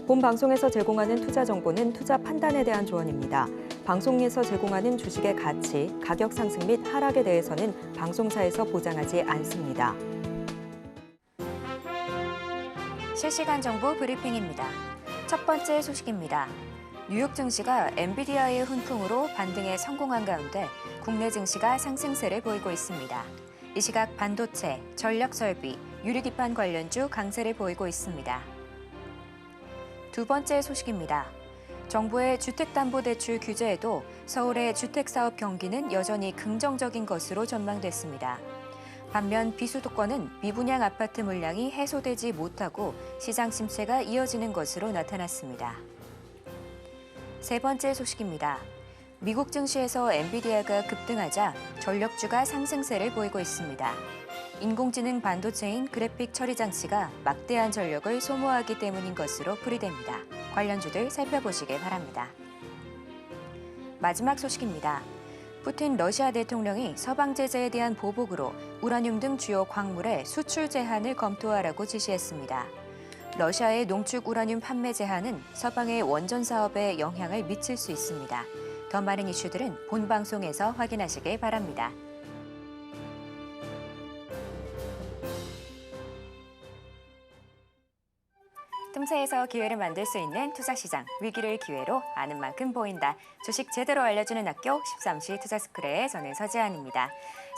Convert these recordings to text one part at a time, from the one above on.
본 방송에서 제공하는 투자 정보는 투자 판단에 대한 조언입니다. 방송에서 제공하는 주식의 가치, 가격 상승 및 하락에 대해서는 방송사에서 보장하지 않습니다. 실시간 정보 브리핑입니다. 첫 번째 소식입니다. 뉴욕 증시가 엔비디아의 훈풍으로 반등에 성공한 가운데 국내 증시가 상승세를 보이고 있습니다. 이 시각 반도체, 전력설비, 유리기판 관련주 강세를 보이고 있습니다. 두 번째 소식입니다. 정부의 주택담보대출 규제에도 서울의 주택사업 경기는 여전히 긍정적인 것으로 전망됐습니다. 반면 비수도권은 미분양 아파트 물량이 해소되지 못하고 시장 침체가 이어지는 것으로 나타났습니다. 세 번째 소식입니다. 미국 증시에서 엔비디아가 급등하자 전력주가 상승세를 보이고 있습니다. 인공지능 반도체인 그래픽 처리 장치가 막대한 전력을 소모하기 때문인 것으로 풀이됩니다. 관련주들 살펴보시길 바랍니다. 마지막 소식입니다. 푸틴 러시아 대통령이 서방 제재에 대한 보복으로 우라늄 등 주요 광물의 수출 제한을 검토하라고 지시했습니다. 러시아의 농축 우라늄 판매 제한은 서방의 원전 사업에 영향을 미칠 수 있습니다. 더 많은 이슈들은 본 방송에서 확인하시길 바랍니다. 틈새에서 기회를 만들 수 있는 투자시장, 위기를 기회로 아는 만큼 보인다. 주식 제대로 알려주는 학교 13시 투자스쿨의 저는 서지안입니다.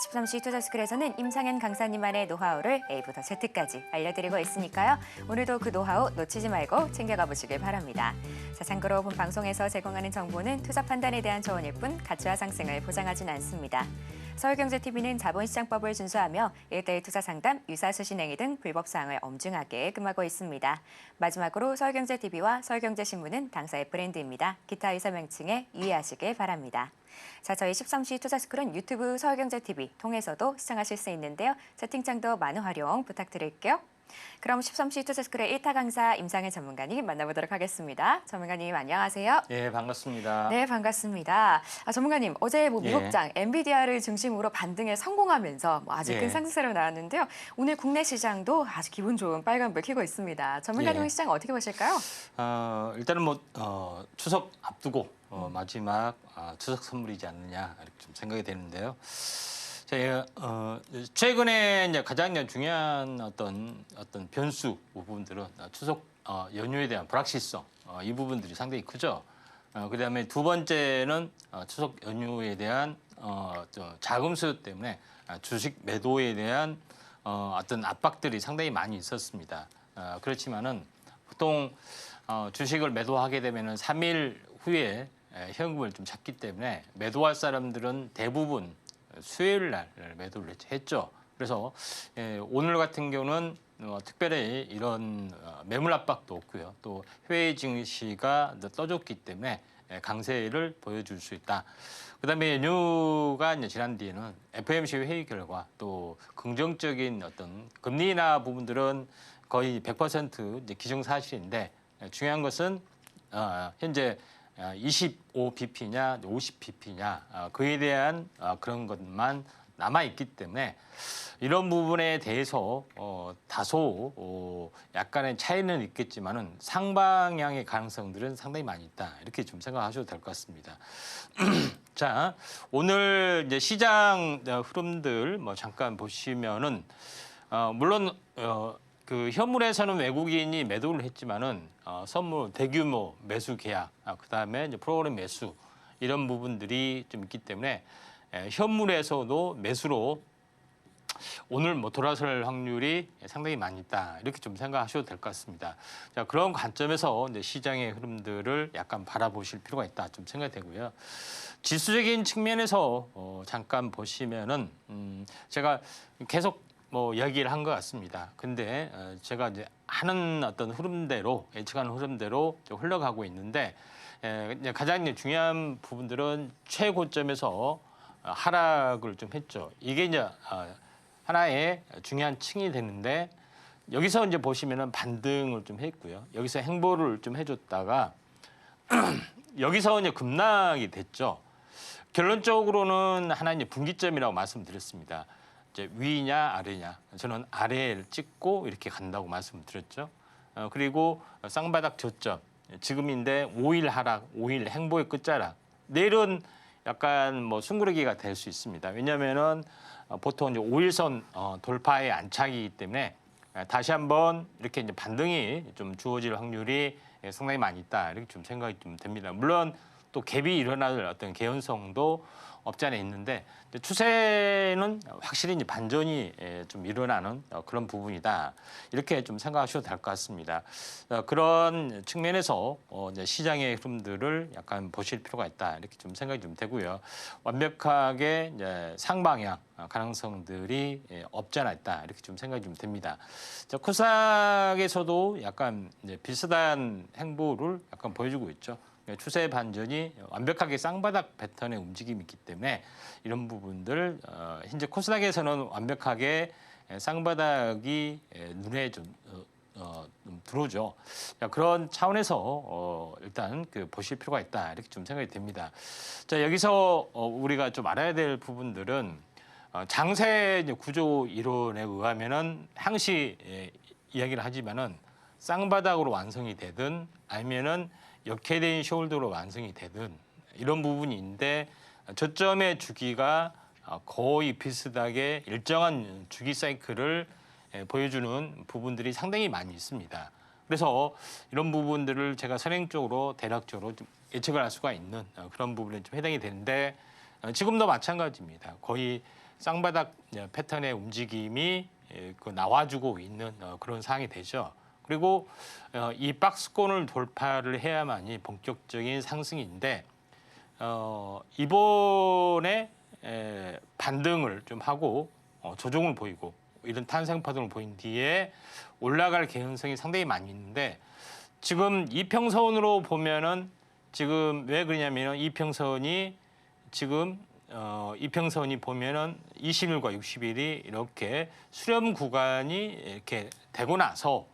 13시 투자스쿨에서는 임상현 강사님만의 노하우를 A부터 Z까지 알려드리고 있으니까요. 오늘도 그 노하우 놓치지 말고 챙겨가 보시길 바랍니다. 자, 참고로 본 방송에서 제공하는 정보는 투자 판단에 대한 조언일 뿐 가치와 상승을 보장하진 않습니다. 서울경제TV는 자본시장법을 준수하며 1:1 투자상담, 유사수신행위 등 불법사항을 엄중하게 금하고 있습니다. 마지막으로 서울경제TV와 서울경제신문은 당사의 브랜드입니다. 기타 유사 명칭에 유의하시길 바랍니다. 자, 저희 13시 투자스쿨은 유튜브 서울경제TV 통해서도 시청하실 수 있는데요. 채팅창도 많은 활용 부탁드릴게요. 그럼 13시 투자스쿨의 1타 강사 임상현 전문가님 만나보도록 하겠습니다. 전문가님 안녕하세요. 네, 반갑습니다. 네, 반갑습니다. 전문가님, 어제 미국장 엔비디아를 중심으로 반등에 성공하면서 아주 큰 상승세로 나왔는데요. 오늘 국내 시장도 아주 기분 좋은 빨간불 켜고 있습니다. 전문가님은 시장 어떻게 보실까요? 일단은 추석 앞두고 마지막 추석 선물이지 않느냐 이렇게 좀 생각이 되는데요. 최근에 이제 가장 중요한 어떤 변수 부분들은 추석 연휴에 대한 불확실성 이 부분들이 상당히 크죠. 그다음에 두 번째는 추석 연휴에 대한 자금 수요 때문에 주식 매도에 대한 어떤 압박들이 상당히 많이 있었습니다. 그렇지만은 보통 주식을 매도하게 되면은 3일 후에 현금을 좀 찾기 때문에 매도할 사람들은 대부분 수요일 날 매도를 했죠. 그래서 오늘 같은 경우는 특별히 이런 매물 압박도 없고요. 또 해외 증시가 떠줬기 때문에 강세를 보여줄 수 있다. 그다음에 연휴가 이제 지난 뒤에는 FOMC 회의 결과 또 긍정적인 어떤 금리 인하 부분들은 거의 100% 이제 기정사실인데 중요한 것은 현재 25bp냐 50bp냐 그에 대한 그런 것만 남아있기 때문에 이런 부분에 대해서 다소 약간의 차이는 있겠지만은 상방향의 가능성들은 상당히 많이 있다. 이렇게 좀 생각하셔도 될 것 같습니다. 자, 오늘 이제 시장 흐름들 잠깐 보시면은 물론 그 현물에서는 외국인이 매도를 했지만은 선물 대규모 매수 계약, 그다음에 이제 프로그램 매수 이런 부분들이 좀 있기 때문에 현물에서도 매수로 오늘 돌아설 확률이 상당히 많이 있다. 이렇게 좀 생각하셔도 될 것 같습니다. 자, 그런 관점에서 이제 시장의 흐름들을 약간 바라보실 필요가 있다. 좀 생각이 되고요. 지수적인 측면에서 잠깐 보시면은 제가 계속 이야기를 한 것 같습니다. 근데 제가 이제 하는 어떤 흐름대로 예측하는 흐름대로 흘러가고 있는데 가장 중요한 부분들은 최고점에서 하락을 좀 했죠. 이게 이제 하나의 중요한 층이 되는데 여기서 이제 보시면은 반등을 좀 했고요. 여기서 행보를 좀 해줬다가 여기서 이제 급락이 됐죠. 결론적으로는 하나 이제 분기점이라고 말씀드렸습니다. 이제 위냐 아래냐. 저는 아래를 찍고 이렇게 간다고 말씀드렸죠. 그리고 쌍바닥 저점 지금인데 5일 하락, 5일 행보의 끝자락. 내일은 약간 뭐 숭구르기가 될 수 있습니다. 왜냐하면은 보통 이제 5일선 돌파의 안착이기 때문에 다시 한번 이렇게 이제 반등이 좀 주어질 확률이 상당히 많이 있다 이렇게 좀 생각이 좀 됩니다. 물론 또 갭이 일어날 어떤 개연성도 없지 않아 있는데 추세는 확실히 이제 반전이 좀 일어나는 그런 부분이다 이렇게 좀 생각하셔도 될 것 같습니다. 그런 측면에서 이제 시장의 흐름들을 약간 보실 필요가 있다 이렇게 좀 생각이 좀 되고요. 완벽하게 이제 상방향 가능성들이 없지 않아 있다 이렇게 좀 생각이 좀 됩니다. 코스닥에서도 약간 이제 비슷한 행보를 약간 보여주고 있죠. 추세 반전이 완벽하게 쌍바닥 패턴의 움직임이 있기 때문에 이런 부분들 현재 코스닥에서는 완벽하게 쌍바닥이 눈에 좀 들어오죠. 그런 차원에서 일단 보실 필요가 있다 이렇게 좀 생각이 됩니다. 자, 여기서 우리가 좀 알아야 될 부분들은 장세 구조 이론에 의하면은 항시 이야기를 하지만은 쌍바닥으로 완성이 되든 아니면은 역회된 숄더로 완성이 되든 이런 부분인데 저점의 주기가 거의 비슷하게 일정한 주기 사이클을 보여주는 부분들이 상당히 많이 있습니다. 그래서 이런 부분들을 제가 선행적으로 대략적으로 좀 예측을 할 수가 있는 그런 부분에 좀 해당이 되는데 지금도 마찬가지입니다. 거의 쌍바닥 패턴의 움직임이 나와주고 있는 그런 상황이 되죠. 그리고 이 박스권을 돌파를 해야만이 본격적인 상승인데 이번에 반등을 좀 하고 조정을 보이고 이런 탄생 파동을 보인 뒤에 올라갈 개연성이 상당히 많이 있는데 지금 이평선으로 보면은 지금 왜 그러냐면은 이평선이 지금 이평선이 보면은 20일과 60일이 이렇게 수렴 구간이 이렇게 되고 나서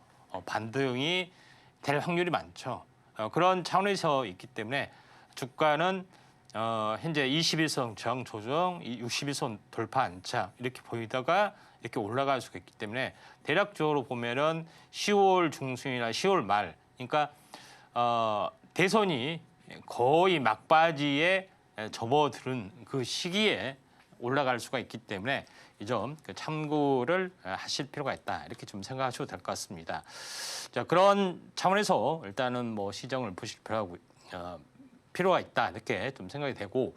반등이 될 확률이 많죠. 그런 차원에서 있기 때문에 주가는 현재 21선 저항 조정, 61선 돌파 안착 이렇게 보이다가 이렇게 올라갈 수가 있기 때문에 대략적으로 보면은 10월 중순이나 10월 말, 그러니까 대선이 거의 막바지에 접어드는 그 시기에 올라갈 수가 있기 때문에 이 점 참고를 하실 필요가 있다 이렇게 좀 생각하셔도 될 것 같습니다. 자, 그런 차원에서 일단은 뭐 시장을 보실 필요가 있다 이렇게 좀 생각이 되고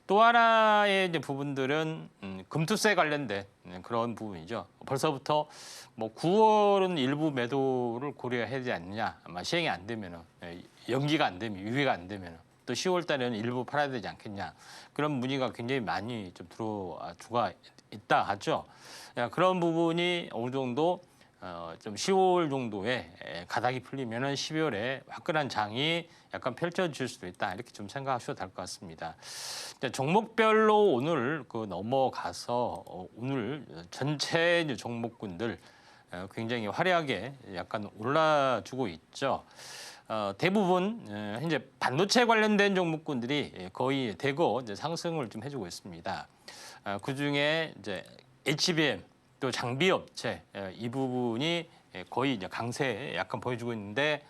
또 하나의 이제 부분들은 금투세 관련된 그런 부분이죠. 벌써부터 뭐 9월은 일부 매도를 고려해야 되지 않느냐, 아마 시행이 안 되면은 연기가 안 되면 유예가 안 되면은 또 10월 달에는 일부 팔아야 되지 않겠냐 그런 문의가 굉장히 많이 좀 들어주가 있다 하죠. 그런 부분이 어느 정도 좀 10월 정도에 가닥이 풀리면은 12월에 화끈한 장이 약간 펼쳐질 수도 있다 이렇게 좀 생각하셔도 될 것 같습니다. 종목별로 오늘 넘어가서 오늘 전체 종목군들 굉장히 화려하게 약간 올라주고 있죠. 대부분 현재 반도체 관련된 종목군들이 거의 대거 이제 상승을 좀 해주고 있습니다. 그 중에 이제 HBM 또 장비 업체 이 부분이 거의 이제 강세 약간 보여주고 있는데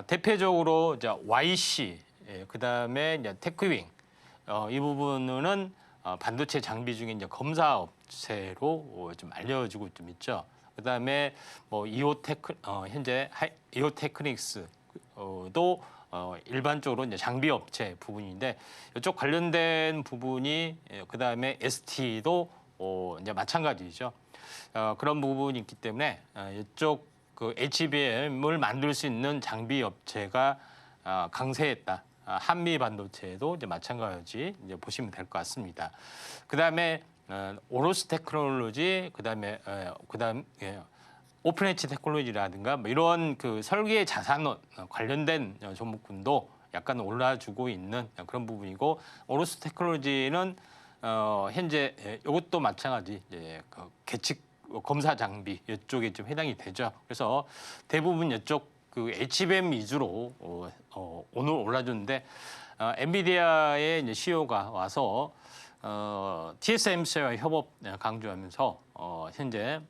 대표적으로 이제 YC 그다음에 이제 테크윙 이 부분은 반도체 장비 중에 이제 검사 업체로 좀 알려지고 좀 있죠. 그다음에 뭐 현재 이오테크닉스도 일반적으로 이제 장비 업체 부분인데 이쪽 관련된 부분이 그다음에 ST도 이제 마찬가지죠. 그런 부분이 있기 때문에 이쪽 HBM을 만들 수 있는 장비 업체가 강세했다. 한미 반도체도 이제 마찬가지 이제 보시면 될 것 같습니다. 그다음에 오로스 테크놀로지, 그다음 오픈 엣지 테크놀로지라든가 뭐 이런 설계 자산 관련된 종목군도 약간 올라주고 있는 그런 부분이고 오로스 테크놀로지는 현재 이것도 마찬가지 이제 계측 검사 장비 이쪽에 좀 해당이 되죠. 그래서 대부분 이쪽 HBM 위주로 오늘 올라주는데 엔비디아의 이제 CEO가 와서 TSMC와 협업 강조하면서 현재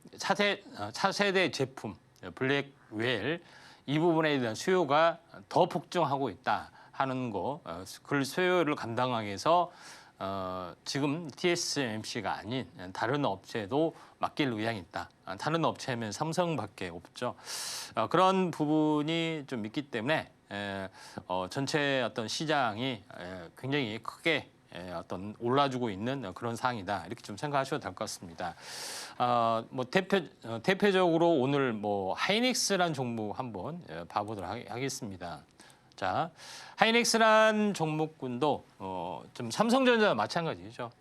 차세대 제품 블랙웰 이 부분에 대한 수요가 더 폭증하고 있다 하는 거, 그 수요를 감당하기 위해서 지금 TSMC가 아닌 다른 업체도 맡길 의향이 있다. 다른 업체면 삼성밖에 없죠. 그런 부분이 좀 있기 때문에 전체 어떤 시장이 굉장히 크게 어떤 올라주고 있는 그런 상황이다. 이렇게 좀 생각하셔도 될 것 같습니다. 뭐 대표적으로 오늘 뭐 하이닉스란 종목 한번 봐보도록 하겠습니다. 자, 하이닉스란 종목군도 좀 삼성전자와 마찬가지죠.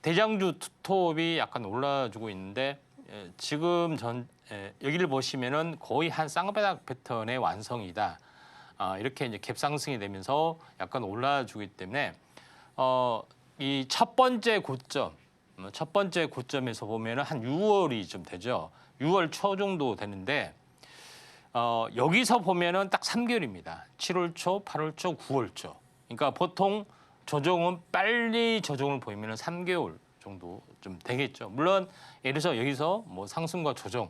대장주 투톱이 약간 올라주고 있는데 지금 여기를 보시면은 거의 한 쌍바닥 패턴의 완성이다. 이렇게 이제 갭 상승이 되면서 약간 올라주기 때문에 이 첫 번째 고점에서 보면은 한 6월이 좀 되죠. 6월 초 정도 되는데 여기서 보면은 딱 3개월입니다. 7월 초, 8월 초, 9월 초. 그러니까 보통 조정은 빨리 조정을 보이면은 3개월 정도 좀 되겠죠. 물론 예를 들어서 여기서 뭐 상승과 조정,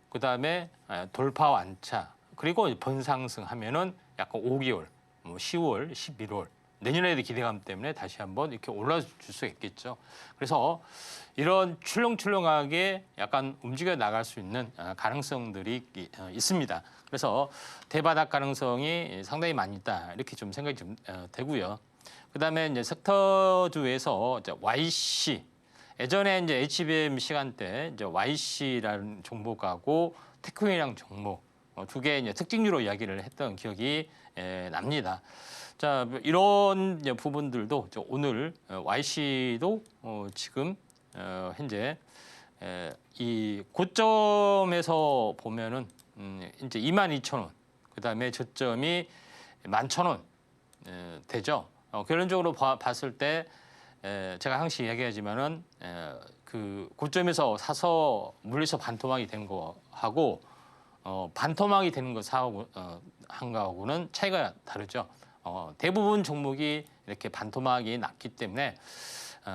그 다음에 돌파 완차, 그리고 번상승하면은 약간 5개월, 뭐 10월, 11월 내년에도 기대감 때문에 다시 한번 이렇게 올라줄 수 있겠죠. 그래서 이런 출렁출렁하게 약간 움직여 나갈 수 있는 가능성들이 있습니다. 그래서 대바닥 가능성이 상당히 많이 있다. 이렇게 좀 생각이 좀 되고요. 그다음에 이제 섹터주에서 이제 YC, 예전에 이제 HBM 시간대 이제 YC라는 종목하고 테크웨이랑 종목 두 개 이제 특징주로 이야기를 했던 기억이 납니다. 자, 이런 이제 부분들도 오늘 YC도 지금 현재 이 고점에서 보면은 이제 22,000원, 그다음에 저점이 11,000원 되죠. 결론적으로 봤을 때 제가 항상 이야기하지만은 그 고점에서 사서 물려서 반토막이 된 거하고 반토막이 되는 거 사고 한 거하고는 차이가 다르죠. 대부분 종목이 이렇게 반토막이 났기 때문에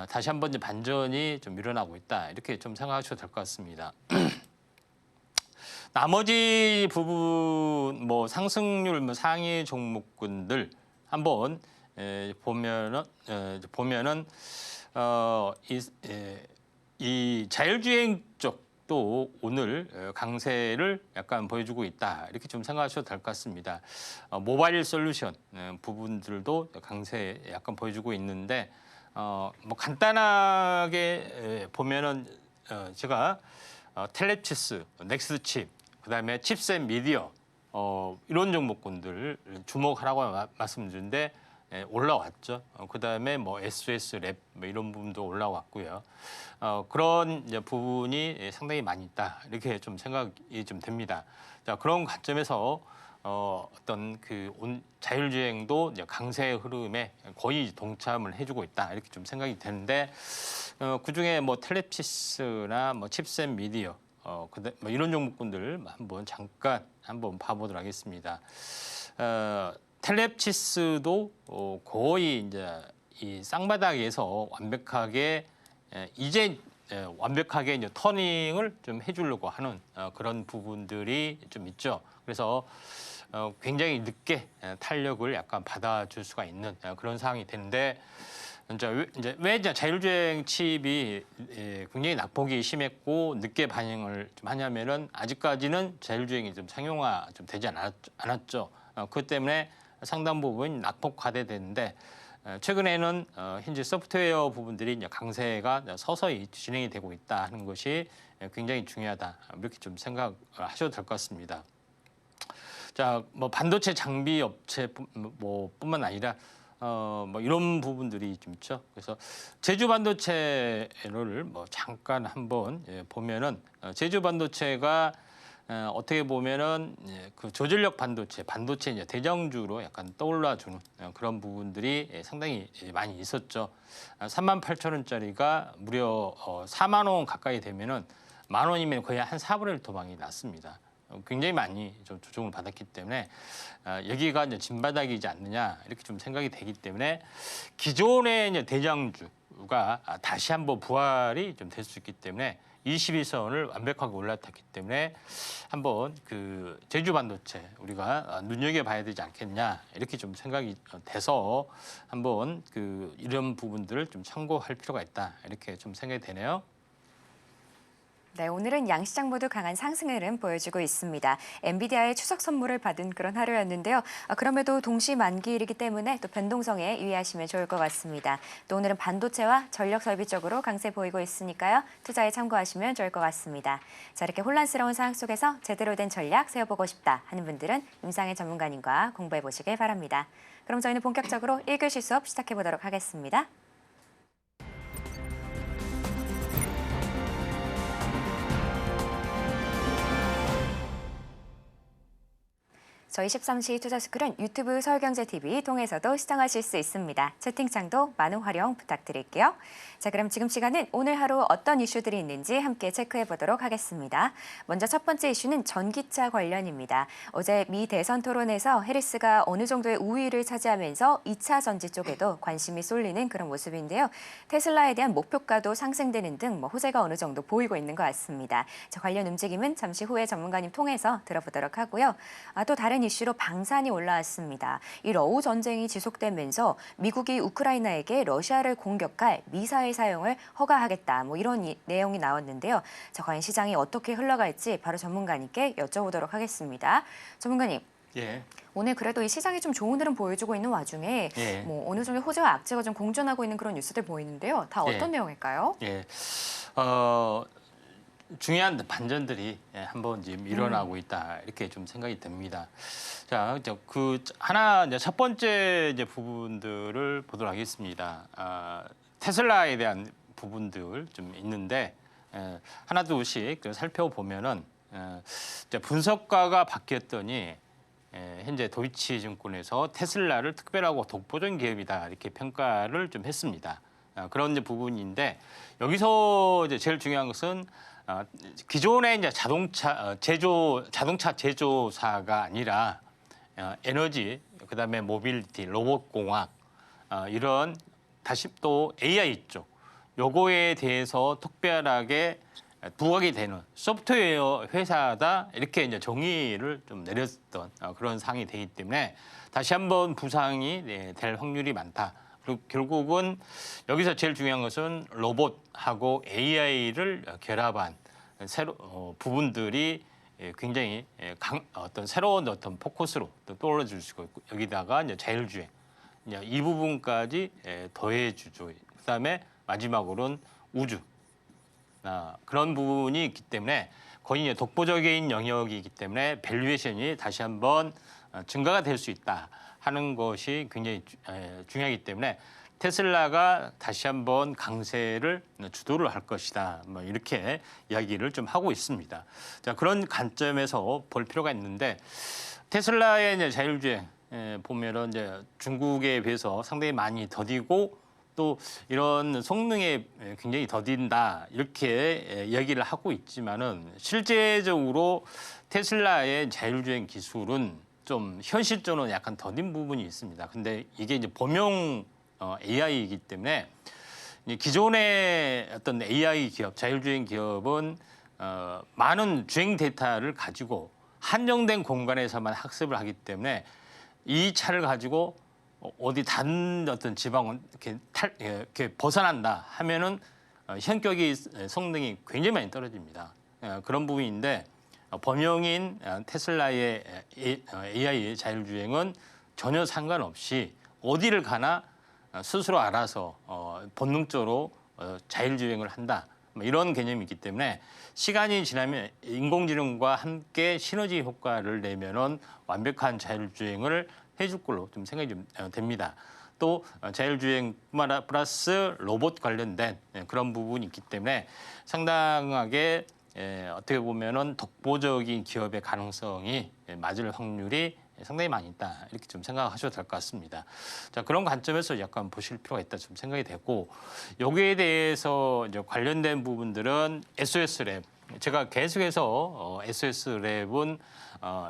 다시 한번 이제 반전이 좀 일어나고 있다. 이렇게 좀 생각하셔도 될 것 같습니다. 나머지 부분 뭐 상승률 뭐 상위 종목군들 한번 보면은 이 자율주행 쪽도 오늘 강세를 약간 보여주고 있다. 이렇게 좀 생각하셔도 될 것 같습니다. 모바일 솔루션 부분들도 강세 약간 보여주고 있는데 뭐 간단하게 보면은 제가 텔레치스, 넥스칩, 그다음에 칩셋 미디어 이런 종목군들 주목하라고 말씀드렸는데 올라왔죠. 그다음에 뭐 SS랩 뭐 이런 부분도 올라왔고요. 그런 이제 부분이 상당히 많이 있다. 이렇게 좀 생각이 좀 됩니다. 자, 그런 관점에서 어떤 그 자율주행도 이제 강세 흐름에 거의 동참을 해주고 있다. 이렇게 좀 생각이 되는데 그 중에 뭐 텔레피스나 뭐 칩셋 미디어 뭐 이런 종목군들 잠깐 한번 봐보도록 하겠습니다. 텔레치스도 거의 이제 이 쌍바닥에서 완벽하게 이제 터닝을 좀 해주려고 하는 그런 부분들이 좀 있죠. 그래서 굉장히 늦게 탄력을 약간 받아줄 수가 있는 그런 상황이 되는데 왜 자율주행 칩이 굉장히 낙폭이 심했고 늦게 반영을 좀 하냐면은 아직까지는 자율주행이 좀 상용화 좀 되지 않았죠. 그것 때문에 상당 부분 낙폭화되는데 최근에는 현재 소프트웨어 부분들이 이제 강세가 서서히 진행이 되고 있다 하는 것이 굉장히 중요하다. 이렇게 좀 생각하셔도 될 것 같습니다. 자, 뭐 반도체 장비 업체 뿐만 아니라 뭐 이런 부분들이 좀 있죠. 그래서 제주 반도체를 뭐 잠깐 한번 보면은 제주 반도체가 어떻게 보면은 그 저전력 반도체 이제 대장주로 약간 떠올라주는 그런 부분들이 상당히 많이 있었죠. 38,000원짜리가 무려 4만 원 가까이 되면은 10,000원이면 거의 한 4분의 1 도망이 났습니다. 굉장히 많이 좀 조정을 받았기 때문에 여기가 이제 진바닥이지 않느냐 이렇게 좀 생각이 되기 때문에 기존의 이제 대장주 기술가 다시 한번 부활이 좀 될 수 있기 때문에 22선을 완벽하게 올라탔기 때문에 한번 그 제주 반도체 우리가 눈여겨봐야 되지 않겠냐 이렇게 좀 생각이 돼서 한번 그 이런 부분들을 좀 참고할 필요가 있다 이렇게 좀 생각이 되네요. 네, 오늘은 양시장 모두 강한 상승 흐름 보여주고 있습니다. 엔비디아의 추석 선물을 받은 그런 하루였는데요. 그럼에도 동시 만기일이기 때문에 또 변동성에 유의하시면 좋을 것 같습니다. 또 오늘은 반도체와 전력 설비 쪽으로 강세 보이고 있으니까요. 투자에 참고하시면 좋을 것 같습니다. 자, 이렇게 혼란스러운 상황 속에서 제대로 된 전략 세워보고 싶다 하는 분들은 임상의 전문가님과 공부해 보시길 바랍니다. 그럼 저희는 본격적으로 1교시 수업 시작해 보도록 하겠습니다. 저희 13시 투자스쿨은 유튜브 서울경제TV 통해서도 시청하실 수 있습니다. 채팅창도 많은 활용 부탁드릴게요. 자, 그럼 지금 시간은 오늘 하루 어떤 이슈들이 있는지 함께 체크해 보도록 하겠습니다. 먼저 첫 번째 이슈는 전기차 관련입니다. 어제 미 대선 토론에서 해리스가 어느 정도의 우위를 차지하면서 2차 전지 쪽에도 관심이 쏠리는 그런 모습인데요. 테슬라에 대한 목표가도 상승되는 등 호재가 어느 정도 보이고 있는 것 같습니다. 자, 관련 움직임은 잠시 후에 전문가님 통해서 들어보도록 하고요. 또 다른 이슈로 방산이 올라왔습니다. 이 러우 전쟁이 지속되면서 미국이 우크라이나에게 러시아를 공격할 미사일 사용을 허가하겠다. 이런 내용이 나왔는데요. 자, 과연 시장이 어떻게 흘러갈지 바로 전문가님께 여쭤보도록 하겠습니다. 전문가님. 예. 오늘 그래도 이 시장이 좀 좋은 흐름 보여주고 있는 와중에 예. 어느 정도 호재와 악재가 좀 공존하고 있는 그런 뉴스들 보이는데요. 다 어떤 내용일까요? 예. 중요한 반전들이 한번 지금 일어나고 있다 이렇게 좀 생각이 듭니다. 자, 그 하나 이제 첫 번째 이제 부분들을 보도록 하겠습니다. 테슬라에 대한 부분들 좀 있는데 하나 둘씩 살펴보면은 이제 분석가가 바뀌었더니 현재 도이치증권에서 테슬라를 특별하고 독보적인 기업이다 이렇게 평가를 좀 했습니다. 그런 이제 부분인데 여기서 이제 제일 중요한 것은 기존의 이제 자동차 제조사가 아니라 에너지, 그다음에 모빌리티, 로봇공학 이런 다시 또 AI 쪽 요거에 대해서 특별하게 부각이 되는 소프트웨어 회사다 이렇게 이제 정의를 좀 내렸던 그런 상황이 되기 때문에 다시 한번 부상이 될 확률이 많다. 그리고 결국은 여기서 제일 중요한 것은 로봇하고 AI를 결합한 부분들이 굉장히 어떤 새로운 어떤 포커스로 또 떠올라질 수가 있고 여기다가 이제 자율주행 이 부분까지 더해주죠. 그다음에 마지막으로는 우주 그런 부분이 있기 때문에 거의 이제 독보적인 영역이기 때문에 밸류에이션이 다시 한번 증가가 될 수 있다 하는 것이 굉장히 중요하기 때문에 테슬라가 다시 한번 강세를 주도를 할 것이다. 이렇게 이야기를 좀 하고 있습니다. 자, 그런 관점에서 볼 필요가 있는데 테슬라의 이제 자율주행 보면은 이제 중국에 비해서 상당히 많이 더디고 또 이런 성능에 굉장히 더딘다 이렇게 이야기를 하고 있지만은 실제적으로 테슬라의 자율주행 기술은 좀 현실적으로 약간 더딘 부분이 있습니다. 근데 이게 이제 범용 AI이기 때문에 기존의 어떤 AI 기업, 자율주행 기업은 많은 주행 데이터를 가지고 한정된 공간에서만 학습을 하기 때문에 이 차를 가지고 어디 다른 어떤 지방은 이렇게 벗어난다 하면은 현격이 성능이 굉장히 많이 떨어집니다. 그런 부분인데 범용인 테슬라의 AI 자율주행은 전혀 상관없이 어디를 가나 스스로 알아서 본능적으로 자율주행을 한다. 이런 개념이 있기 때문에 시간이 지나면 인공지능과 함께 시너지 효과를 내면은 완벽한 자율주행을 해줄 걸로 좀 생각이 좀 됩니다. 또 자율주행 플러스 로봇 관련된 그런 부분이 있기 때문에 상당하게 어떻게 보면은 독보적인 기업의 가능성이 맞을 확률이 상당히 많이 있다. 이렇게 좀 생각하셔도 될 것 같습니다. 자, 그런 관점에서 약간 보실 필요가 있다 좀 생각이 되고 여기에 대해서 이제 관련된 부분들은 SOS랩. 제가 계속해서 SOS랩은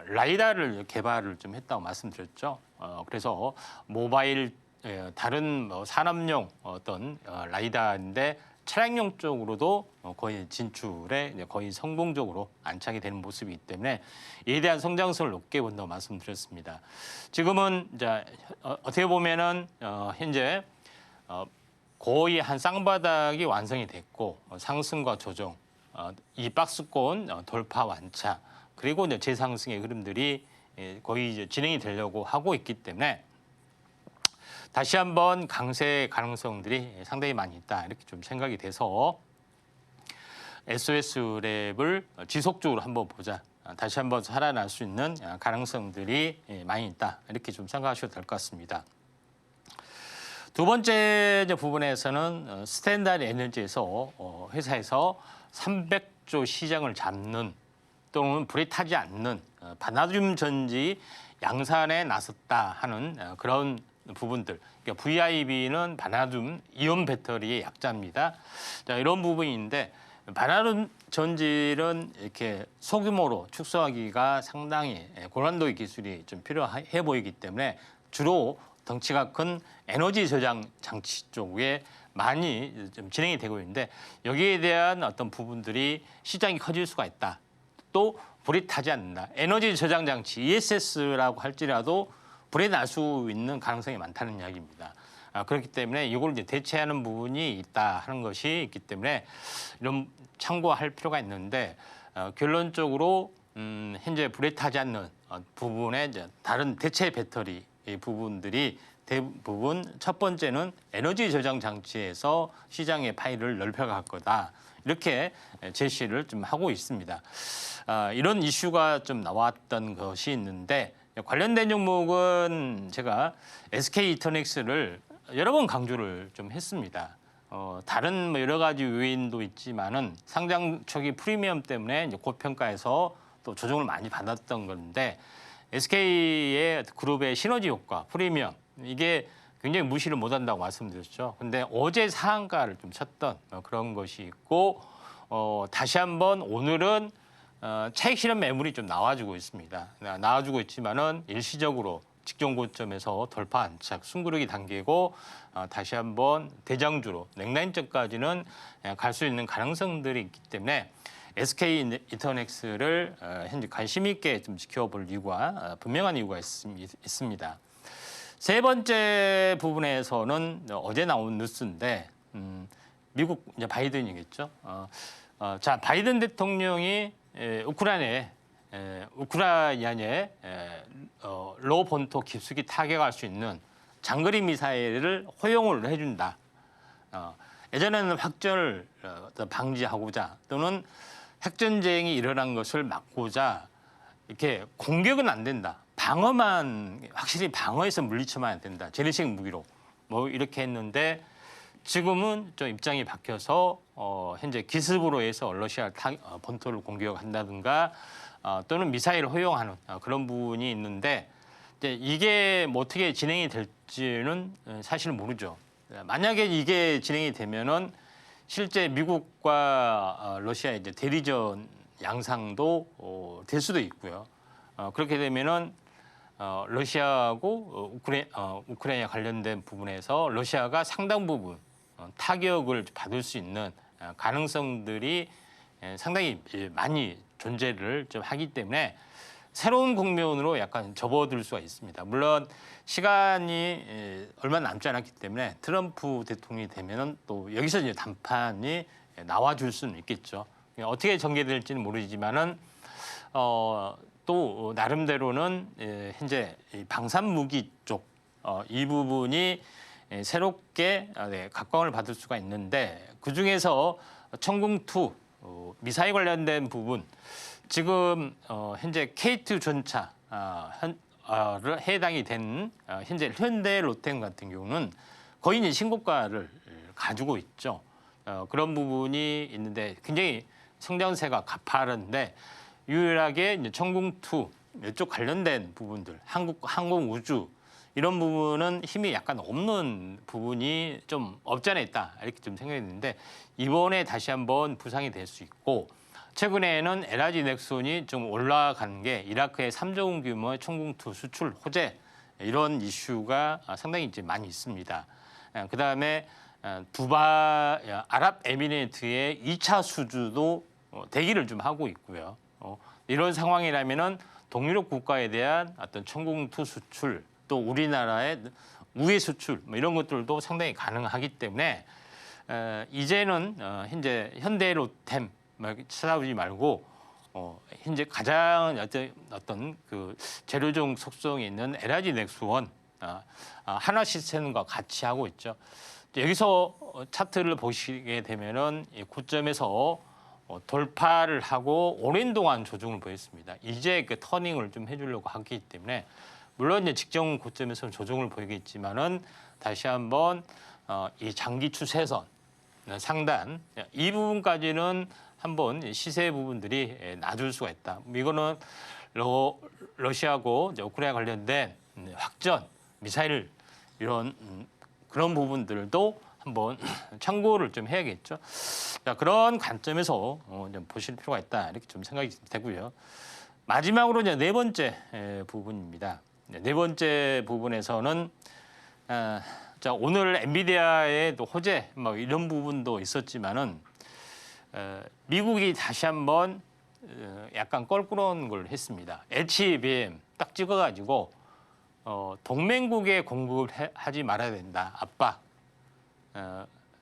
라이다를 개발을 좀 했다고 말씀드렸죠. 그래서 모바일 다른 뭐 산업용 어떤 라이다인데 차량용 쪽으로도 거의 진출에 이제 거의 성공적으로 안착이 되는 모습이기 때문에 이에 대한 성장성을 높게 본다고 말씀드렸습니다. 지금은 이제 어떻게 보면은 현재 거의 한 쌍바닥이 완성이 됐고 상승과 조정, 이 박스권 돌파 완차 그리고 이제 재상승의 흐름들이 거의 이제 진행이 되려고 하고 있기 때문에 다시 한번 강세 가능성들이 상당히 많이 있다 이렇게 좀 생각이 돼서 SOS랩을 지속적으로 한번 보자. 다시 한번 살아날 수 있는 가능성들이 많이 있다 이렇게 좀 생각하셔도 될 것 같습니다. 두 번째 부분에서는 스탠다드 에너지에서 회사에서 300조 시장을 잡는 또는 불이 타지 않는 바나듐 전지 양산에 나섰다 하는 그런 부분들. 그러니까 VIB는 바나듐 이온 배터리의 약자입니다. 자, 이런 부분인데 바나듐 전지는 이렇게 소규모로 축소하기가 상당히 고난도의 기술이 좀 필요해 보이기 때문에 주로 덩치가 큰 에너지 저장 장치 쪽에 많이 좀 진행이 되고 있는데 여기에 대한 어떤 부분들이 시장이 커질 수가 있다. 또 불이 타지 않는다. 에너지 저장 장치 ESS라고 할지라도 불이 날 수 있는 가능성이 많다는 이야기입니다. 그렇기 때문에 이걸 이제 대체하는 부분이 있다 하는 것이 있기 때문에 이런 참고할 필요가 있는데 결론적으로 현재 불이 타지 않는 부분에 이제 다른 대체 배터리 부분들이 대부분 첫 번째는 에너지 저장 장치에서 시장의 파일을 넓혀갈 거다. 이렇게 제시를 좀 하고 있습니다. 이런 이슈가 좀 나왔던 것이 있는데 관련된 종목은 제가 SK 이터넥스를 여러 번 강조를 좀 했습니다. 다른 뭐 여러 가지 요인도 있지만은 상장 초기 프리미엄 때문에 이제 고평가에서 또 조정을 많이 받았던 건데 SK의 그룹의 시너지 효과, 프리미엄 이게 굉장히 무시를 못한다고 말씀드렸죠. 근데 어제 상한가를 좀 쳤던 그런 것이 있고 다시 한번 오늘은 차익 실현 매물이 좀 나와주고 있습니다. 나와주고 있지만은 일시적으로 직전 고점에서 돌파 안착, 숨구르기 단계고 다시 한번 대장주로 넥라인점까지는 갈 수 있는 가능성들이 있기 때문에 SK 이터넥스를 현재 관심 있게 좀 지켜볼 이유가 분명한 이유가 있습니다. 세 번째 부분에서는 어제 나온 뉴스인데 미국 이제 바이든이겠죠. 자 바이든 대통령이 우크라이나에 로 본토 깊숙이 타격할 수 있는 장거리 미사일을 허용을 해준다. 예전에는 확전을 방지하고자 또는 핵전쟁이 일어난 것을 막고자 이렇게 공격은 안 된다. 방어만 확실히 방어해서 물리쳐만 된다. 재래식 무기로 뭐 이렇게 했는데 지금은 좀 입장이 바뀌어서 현재 기습으로 해서 러시아 본토를 공격한다든가 또는 미사일을 허용하는 그런 부분이 있는데 이게 뭐 어떻게 진행이 될지는 사실 모르죠. 만약에 이게 진행이 되면은 실제 미국과 러시아의 이제 대리전 양상도 될 수도 있고요. 그렇게 되면은 러시아하고 우크라이나 관련된 부분에서 러시아가 상당 부분 타격을 받을 수 있는 가능성들이 상당히 많이 존재를 좀 하기 때문에 새로운 국면으로 약간 접어들 수가 있습니다. 물론 시간이 얼마 남지 않았기 때문에 트럼프 대통령이 되면은 또 여기서 이제 단판이 나와줄 수는 있겠죠. 어떻게 전개될지는 모르지만은 또 나름대로는 현재 방산 무기 쪽 이 부분이 새롭게 각광을 받을 수가 있는데 그 중에서 천궁2 미사일 관련된 부분 지금 현재 K2 전차 해당이 된 현재 현대 로템 같은 경우는 거의 이제 신고가를 가지고 있죠. 그런 부분이 있는데 굉장히 성장세가 가파른데 유일하게 이제 천궁2 이쪽 관련된 부분들, 항공 우주 이런 부분은 힘이 약간 없는 부분이 좀 없지 않아 있다 이렇게 좀 생각이 드는데 이번에 다시 한번 부상이 될 수 있고 최근에는 LRG 넥손이 좀 올라가는 게 이라크의 3조 원 규모의 천궁2 수출 호재 이런 이슈가 상당히 이제 많이 있습니다. 그다음에 두바이 아랍에미레이트의 2차 수주도 대기를 좀 하고 있고요. 이런 상황이라면은 동유럽 국가에 대한 어떤 천공투 수출 또 우리나라의 우회 수출 뭐 이런 것들도 상당히 가능하기 때문에 이제는 현재 현대로템 찾아보지 말고 현재 가장 어떤 그 재료종 속성이 있는 LIG 넥스원 한화 시스템과 같이 하고 있죠. 여기서 차트를 보시게 되면은 이 고점에서 돌파를 하고 오랜 동안 조정을 보였습니다. 이제 그 터닝을 좀 해주려고 하기 때문에 물론 이제 직전 고점에서는 조정을 보이겠지만은 다시 한번 이 장기 추세선 상단 이 부분까지는 한번 시세 부분들이 낮을 수가 있다. 이거는 러시아하고 이제 우크라이나 관련된 확전, 미사일 이런 그런 부분들도 한번 참고를 좀 해야겠죠. 자, 그런 관점에서 좀 보실 필요가 있다 이렇게 좀 생각이 되고요. 마지막으로 이제 네 번째 부분입니다. 네 번째 부분에서는 자, 오늘 엔비디아의 또 호재 뭐 이런 부분도 있었지만은 미국이 다시 한번 약간 껄끄러운 걸 했습니다. HBM 딱 찍어가지고 동맹국에 공급을 하지 말아야 된다. 압박.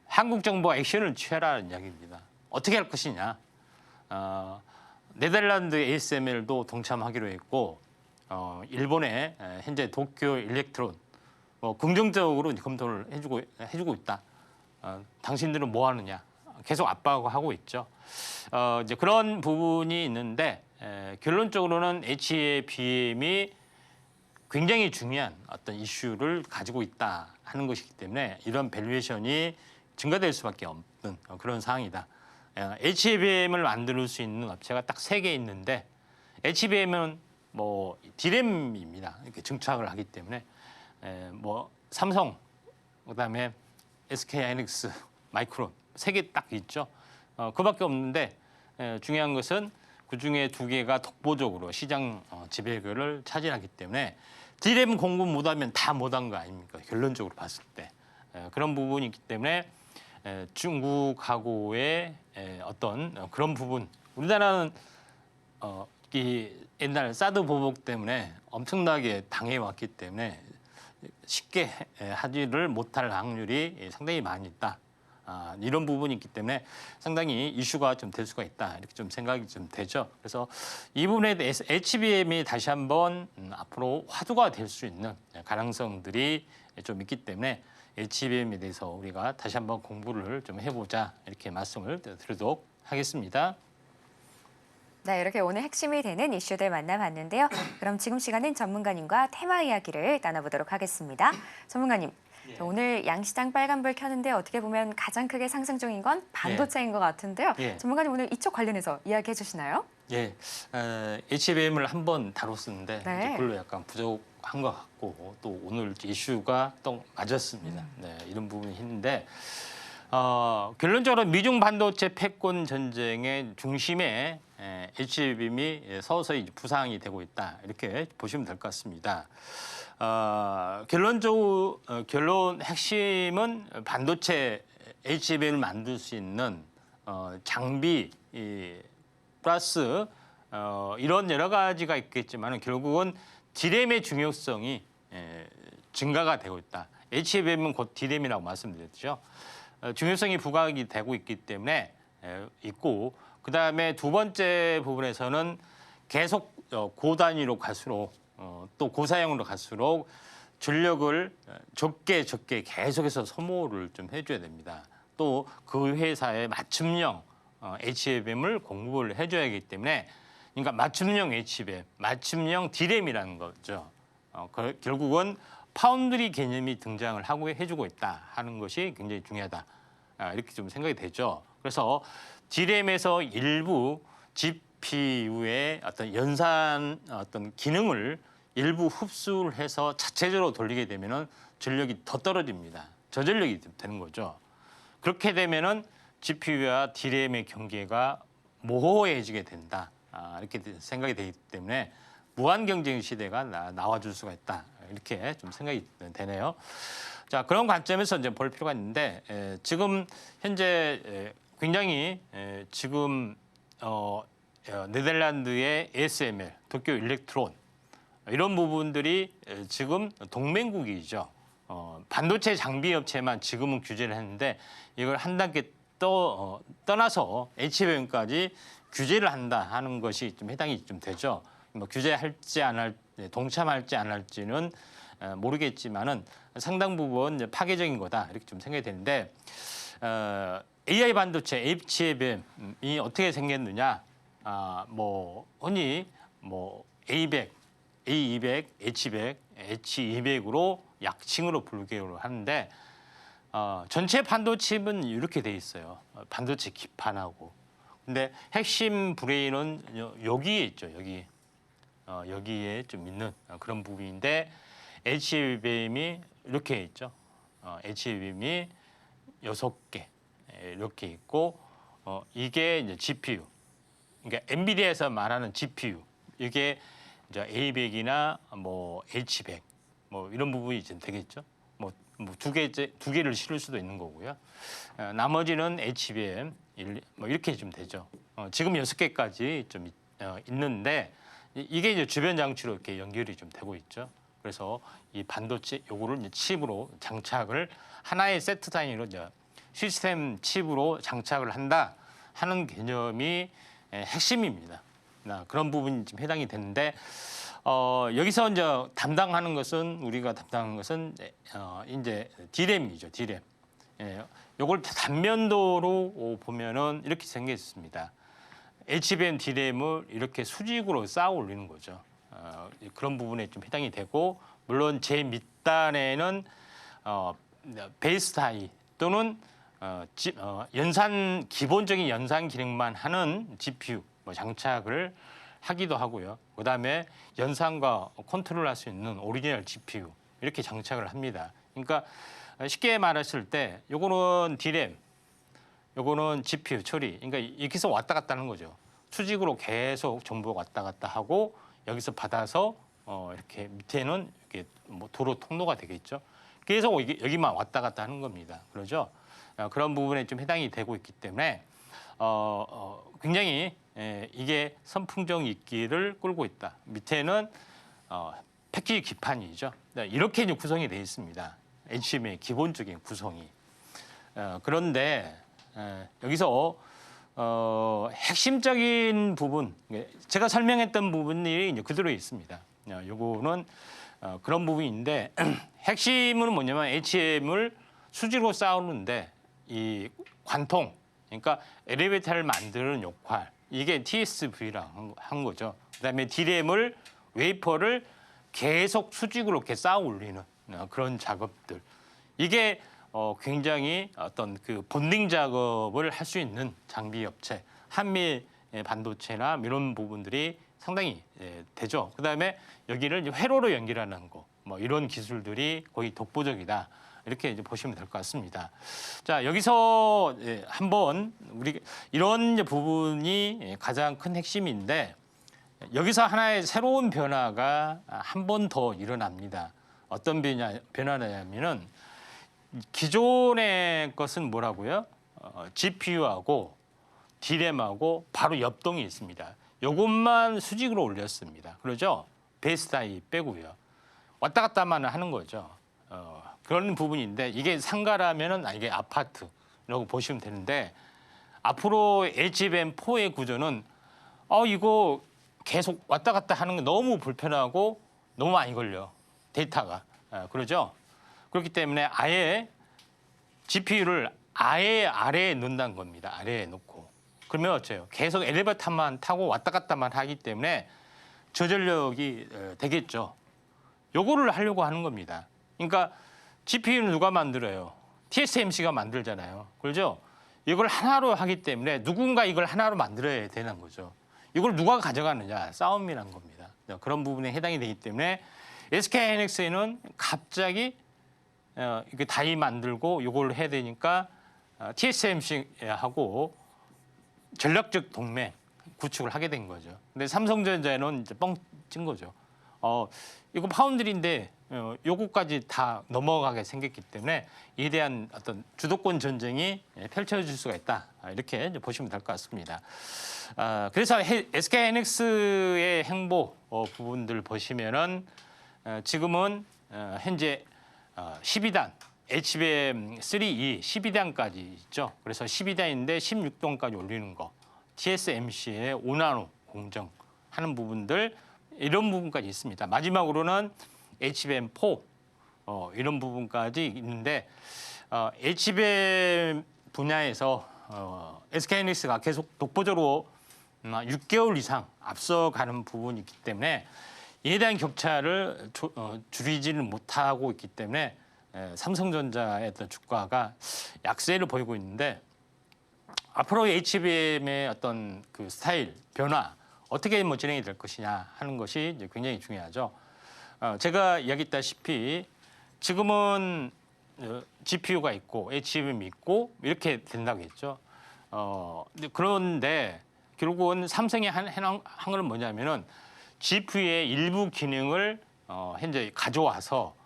한국 정부가 액션을 취하라는 이야기입니다. 어떻게 할 것이냐. 네덜란드 ASML도 동참하기로 했고 일본의 현재 도쿄 일렉트론 긍정적으로 검토를 해주고 있다. 당신들은 뭐 하느냐. 계속 압박하고 있죠. 이제 그런 부분이 있는데 결론적으로는 HBM이 굉장히 중요한 어떤 이슈를 가지고 있다 하는 것이기 때문에 이런 밸류에이션이 증가될 수밖에 없는 그런 상황이다. HBM을 만들 수 있는 업체가 딱 3개 있는데 HBM은 뭐 D램입니다. 이렇게 증착을 하기 때문에 뭐 삼성, 그다음에 SK하이닉스, 마이크론 3개 딱 있죠. 그밖에 없는데 중요한 것은 그 중에 2개가 독보적으로 시장 지배율을 차지하기 때문에 D램 공급 못하면 다 못한 거 아닙니까? 결론적으로 봤을 때 그런 부분이 있기 때문에 중국하고의 어떤 그런 부분 우리나라는 이 옛날 사드 보복 때문에 엄청나게 당해왔기 때문에 쉽게 하지를 못할 확률이 상당히 많이 있다. 이런 부분이 있기 때문에 상당히 이슈가 좀 될 수가 있다. 이렇게 좀 생각이 좀 되죠. 그래서 이 부분에 대해서 HBM이 다시 한번 앞으로 화두가 될 수 있는 가능성들이 좀 있기 때문에 HBM에 대해서 우리가 다시 한번 공부를 좀 해보자. 이렇게 말씀을 드리도록 하겠습니다. 네, 이렇게 오늘 핵심이 되는 이슈들 만나봤는데요. 그럼 지금 시간은 전문가님과 테마 이야기를 나눠보도록 하겠습니다. 전문가님, 오늘 양시장 빨간불 켰는데 어떻게 보면 가장 크게 상승 중인 건 반도체인 것 같은데요. 전문가님 오늘 이쪽 관련해서 이야기해 주시나요? 예, HBM을 한번 다뤘었는데 네. 별로 약간 부족한 것 같고 또 오늘 이슈가 또 맞았습니다. 네, 이런 부분이 있는데 결론적으로 미중 반도체 패권 전쟁의 중심에 HBM이 서서히 부상이 되고 있다 이렇게 보시면 될 것 같습니다. 결론 핵심은 반도체 HBM을 만들 수 있는 장비 플러스 이런 여러 가지가 있겠지만 결국은 D램의 중요성이 증가가 되고 있다. HBM은 곧 D램이라고 말씀드렸죠. 중요성이 부각이 되고 있기 때문에 있고 그다음에 두 번째 부분에서는 계속 고단위로 갈수록 또 고사양으로 갈수록 전력을 적게 계속해서 소모를 좀 해줘야 됩니다. 또 그 회사의 맞춤형 HBM을 공급을 해줘야 하기 때문에 그러니까 맞춤형 HBM, 맞춤형 D램이라는 거죠. 결국은 파운드리 개념이 등장을 하고 해주고 있다 하는 것이 굉장히 중요하다. 이렇게 좀 생각이 되죠. 그래서 D램에서 일부 GPU의 어떤 연산 어떤 기능을 일부 흡수를 해서 자체적으로 돌리게 되면은 전력이 더 떨어집니다. 저전력이 되는 거죠. 그렇게 되면은 GPU와 D램의 경계가 모호해지게 된다. 이렇게 생각이 되기 때문에 무한 경쟁 시대가 나와줄 수가 있다. 이렇게 좀 생각이 되네요. 자, 그런 관점에서 이제 볼 필요가 있는데 지금 현재 굉장히 지금 네덜란드의 ASML, 도쿄 일렉트론 이런 부분들이 지금 동맹국이죠. 반도체 장비 업체만 지금은 규제를 했는데 이걸 한 단계 떠나서 HBM까지 규제를 한다 하는 것이 좀 해당이 좀 되죠. 뭐 규제할지 안 할, 동참할지 안 할지는 모르겠지만은 상당 부분 이제 파괴적인 거다 이렇게 좀 생각이 되는데 AI 반도체 HBM이 어떻게 생겼느냐? 뭐 흔히 뭐 A100, A200, H100, H200으로 약칭으로 부르기로 하는데 전체 반도체는 이렇게 돼 있어요. 반도체 기판하고. 근데 핵심 브레인은 여기에 있죠. 여기에 좀 있는 그런 부분인데 HBM이 이렇게 있죠. HBM이 6개 이렇게 있고 이게 이제 GPU. 그러니까 엔비디아에서 말하는 GPU. 이게 이제 A100이나 뭐 H100 뭐 이런 부분이 이제 되겠죠. 뭐 두 개를 실을 수도 있는 거고요. 나머지는 HBM 뭐 이렇게 좀 되죠. 지금 6개까지 좀 있는데 이게 이제 주변 장치로 이렇게 연결이 좀 되고 있죠. 그래서 이 반도체 요거를 이제 칩으로 장착을 하나의 세트 단위로 이제 시스템 칩으로 장착을 한다 하는 개념이 핵심입니다. 그런 부분이 좀 해당이 되는데 여기서 이제 담당하는 것은 우리가 담당하는 것은 이제 D램이죠. D램. 요걸 단면도로 보면은 이렇게 생겼습니다. HBM D램을 이렇게 수직으로 쌓아 올리는 거죠. 그런 부분에 좀 해당이 되고 물론 제 밑단에는 베이스 타입 또는 기본적인 연산 기능만 하는 GPU 뭐 장착을 하기도 하고요. 그다음에 연산과 컨트롤할 수 있는 오리지널 GPU 이렇게 장착을 합니다. 그러니까 쉽게 말했을 때 요거는 D램, 요거는 GPU 처리. 그러니까 여기서 왔다 갔다 하는 거죠. 수직으로 계속 정보가 왔다 갔다 하고 여기서 받아서 이렇게 밑에는 이렇게 뭐 도로 통로가 되겠죠. 계속 여기만 왔다 갔다 하는 겁니다. 그러죠? 그런 부분에 좀 해당이 되고 있기 때문에 굉장히 이게 선풍적 인기를 끌고 있다. 밑에는 패키지 기판이죠. 이렇게 이제 구성이 되어 있습니다. HBM의 기본적인 구성이. 그런데 여기서 핵심적인 부분, 제가 설명했던 부분이 이제 그대로 있습니다. 요거는 그런 부분인데 핵심은 뭐냐면 HBM을 수직으로 쌓았는데 이 관통, 그러니까 엘리베이터를 만드는 역할, 이게 TSV랑 한 거죠. 그다음에 D램을 웨이퍼를 계속 수직으로 이렇게 쌓아 올리는 그런 작업들. 이게 굉장히 어떤 그 본딩 작업을 할 수 있는 장비 업체, 한미 반도체나 이런 부분들이 상당히 되죠. 그다음에 여기를 이제 회로로 연결하는 거, 뭐 이런 기술들이 거의 독보적이다. 이렇게 이제 보시면 될 것 같습니다. 자, 여기서 한번 우리 이런 이제 부분이 가장 큰 핵심인데 여기서 하나의 새로운 변화가 한 번 더 일어납니다. 어떤 변화냐면은 기존의 것은 뭐라고요? GPU하고 D램하고 바로 옆동이 있습니다. 이것만 수직으로 올렸습니다. 그러죠? 베이스 타입 빼고요. 왔다 갔다만 하는 거죠. 그런 부분인데 이게 상가라면은 이게 아파트라고 보시면 되는데 앞으로 HBM4의 구조는 이거 계속 왔다 갔다 하는 게 너무 불편하고 너무 많이 걸려. 데이터가. 그러죠? 그렇기 때문에 아예 GPU를 아예 아래에 넣는다는 겁니다. 아래에 놓고. 그러면 어째요? 계속 엘리베이터만 타고 왔다 갔다만 하기 때문에 저전력이 되겠죠. 요거를 하려고 하는 겁니다. 그러니까 GPU는 누가 만들어요? TSMC가 만들잖아요. 그렇죠? 이걸 하나로 하기 때문에 누군가 이걸 하나로 만들어야 되는 거죠. 이걸 누가 가져가느냐? 싸움이란 겁니다. 그런 부분에 해당이 되기 때문에 SK하이닉스는 갑자기 이게 다이 만들고 이걸 해야 되니까 TSMC하고 전략적 동맹 구축을 하게 된 거죠. 근데 삼성전자는 이제 찐 거죠. 이거 파운드리인데 요거까지 다 넘어가게 생겼기 때문에 이에 대한 어떤 주도권 전쟁이 펼쳐질 수가 있다. 이렇게 이제 보시면 될 것 같습니다. 그래서 SK하이닉스의 행보 부분들 보시면은 지금은 현재 12단 HBM3E 12단까지 있죠. 그래서 12단인데 16동까지 올리는 거, TSMC의 5나노 공정하는 부분들 이런 부분까지 있습니다. 마지막으로는 HBM4 이런 부분까지 있는데 HBM 분야에서 SK하이닉스가 계속 독보적으로 6개월 이상 앞서가는 부분이 있기 때문에 이에 대한 격차를 줄이지는 못하고 있기 때문에 삼성전자의 어떤 주가가 약세를 보이고 있는데 앞으로 HBM의 어떤 그 스타일 변화 어떻게 뭐 진행이 될 것이냐 하는 것이 이제 굉장히 중요하죠. 제가 이야기했다시피 지금은 GPU가 있고 HBM이 있고 이렇게 된다고 했죠. 그런데 결국은 삼성이 한 것은 뭐냐면은 GPU의 일부 기능을 현재 가져와서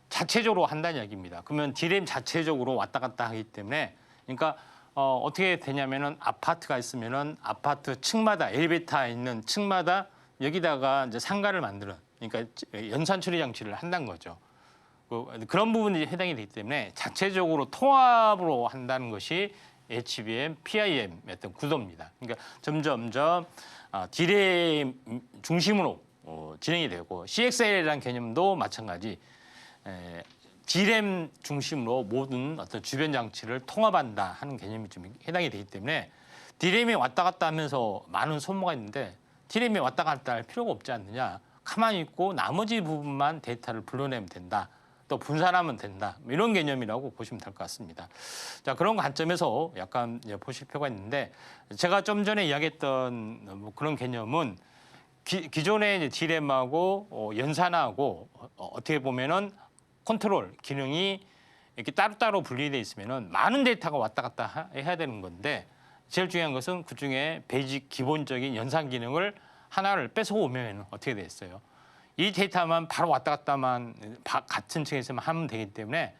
자체적으로 한다는 얘기입니다. 그러면 D램 자체적으로 왔다 갔다 하기 때문에 그러니까 어떻게 되냐면은 아파트가 있으면은 아파트 층마다 엘리베이터 있는 층마다 여기다가 이제 상가를 만드는 그러니까 연산 처리 장치를 한다는 거죠. 그런 부분이 해당이 되기 때문에 자체적으로 통합으로 한다는 것이 HBM, PIM의 어떤 구도입니다. 그러니까 점점점 D램 중심으로 진행이 되고 CXL이라는 개념도 마찬가지. D램 중심으로 모든 어떤 주변 장치를 통합한다 하는 개념이 좀 해당이 되기 때문에 D램이 왔다 갔다 하면서 많은 소모가 있는데 D램이 왔다 갔다 할 필요가 없지 않느냐. 가만히 있고 나머지 부분만 데이터를 불러내면 된다. 또 분산하면 된다. 이런 개념이라고 보시면 될 것 같습니다. 자, 그런 관점에서 약간 보실 필요가 있는데 제가 좀 전에 이야기했던 뭐 그런 개념은 기존의 D램하고 연산하고 어떻게 보면은 컨트롤 기능이 이렇게 따로따로 분리되어 있으면은 많은 데이터가 왔다 갔다 해야 되는 건데 제일 중요한 것은 그중에 베이직 기본적인 연산 기능을 하나를 뺏어오면 어떻게 됐어요? 이 데이터만 바로 왔다 갔다만 같은 층에서만 하면 되기 때문에